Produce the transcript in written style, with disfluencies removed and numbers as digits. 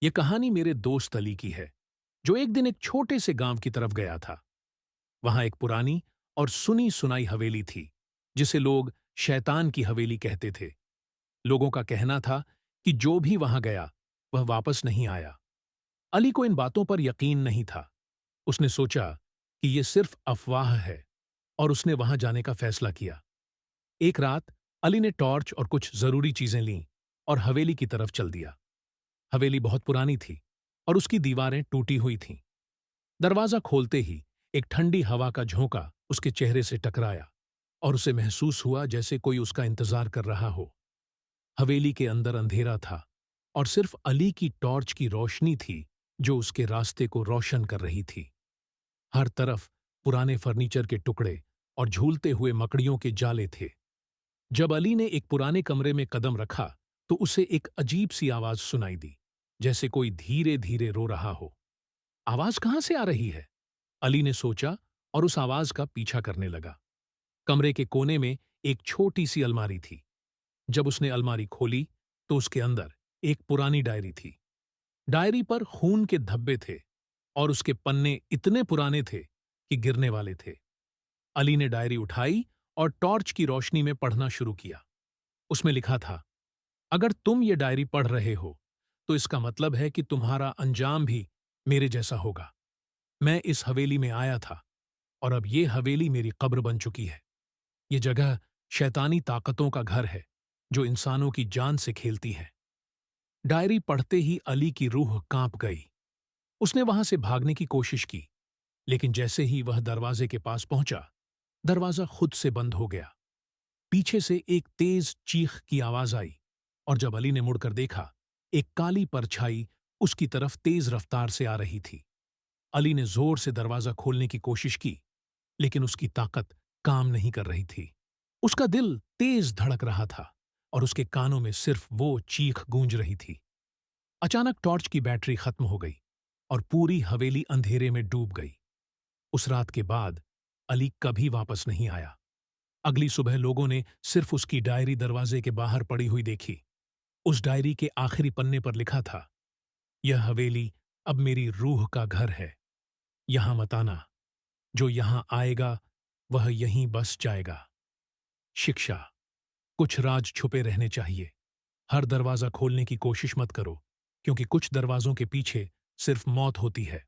ये कहानी मेरे दोस्त अली की है, जो एक दिन एक छोटे से गांव की तरफ गया था। वहां एक पुरानी और सुनी सुनाई हवेली थी, जिसे लोग शैतान की हवेली कहते थे। लोगों का कहना था कि जो भी वहां गया, वह वापस नहीं आया। अली को इन बातों पर यकीन नहीं था। उसने सोचा कि ये सिर्फ अफवाह है, और उसने वहां जाने का फैसला किया। एक रात अली ने टॉर्च और कुछ जरूरी चीजें लीं और हवेली की तरफ चल दिया। हवेली बहुत पुरानी थी और उसकी दीवारें टूटी हुई थीं। दरवाजा खोलते ही एक ठंडी हवा का झोंका उसके चेहरे से टकराया, और उसे महसूस हुआ जैसे कोई उसका इंतजार कर रहा हो। हवेली के अंदर अंधेरा था, और सिर्फ अली की टॉर्च की रोशनी थी जो उसके रास्ते को रोशन कर रही थी। हर तरफ पुराने फर्नीचर के टुकड़े और झूलते हुए मकड़ियों के जाले थे। जब अली ने एक पुराने कमरे में कदम रखा, तो उसे एक अजीब सी आवाज सुनाई दी, जैसे कोई धीरे धीरे रो रहा हो। आवाज कहां से आ रही है? अली ने सोचा और उस आवाज का पीछा करने लगा। कमरे के कोने में एक छोटी सी अलमारी थी। जब उसने अलमारी खोली, तो उसके अंदर एक पुरानी डायरी थी। डायरी पर खून के धब्बे थे, और उसके पन्ने इतने पुराने थे कि गिरने वाले थे। अली ने डायरी उठाई और टॉर्च की रोशनी में पढ़ना शुरू किया। उसमें लिखा था, अगर तुम ये डायरी पढ़ रहे हो, तो इसका मतलब है कि तुम्हारा अंजाम भी मेरे जैसा होगा। मैं इस हवेली में आया था, और अब ये हवेली मेरी कब्र बन चुकी है। ये जगह शैतानी ताकतों का घर है, जो इंसानों की जान से खेलती है। डायरी पढ़ते ही अली की रूह कांप गई। उसने वहां से भागने की कोशिश की, लेकिन जैसे ही वह दरवाजे के पास पहुंचा, दरवाजा खुद से बंद हो गया। पीछे से एक तेज चीख की आवाज आई, और जब अली ने मुड़कर देखा, एक काली परछाई उसकी तरफ तेज रफ्तार से आ रही थी। अली ने जोर से दरवाजा खोलने की कोशिश की, लेकिन उसकी ताकत काम नहीं कर रही थी। उसका दिल तेज धड़क रहा था, और उसके कानों में सिर्फ वो चीख गूंज रही थी। अचानक टॉर्च की बैटरी खत्म हो गई, और पूरी हवेली अंधेरे में डूब गई। उस रात के बाद अली कभी वापस नहीं आया। अगली सुबह लोगों ने सिर्फ उसकी डायरी दरवाजे के बाहर पड़ी हुई देखी। उस डायरी के आखिरी पन्ने पर लिखा था, यह हवेली अब मेरी रूह का घर है। यहां मत आना। जो यहां आएगा, वह यहीं बस जाएगा। शिक्षा: कुछ राज छुपे रहने चाहिए। हर दरवाजा खोलने की कोशिश मत करो, क्योंकि कुछ दरवाजों के पीछे सिर्फ मौत होती है।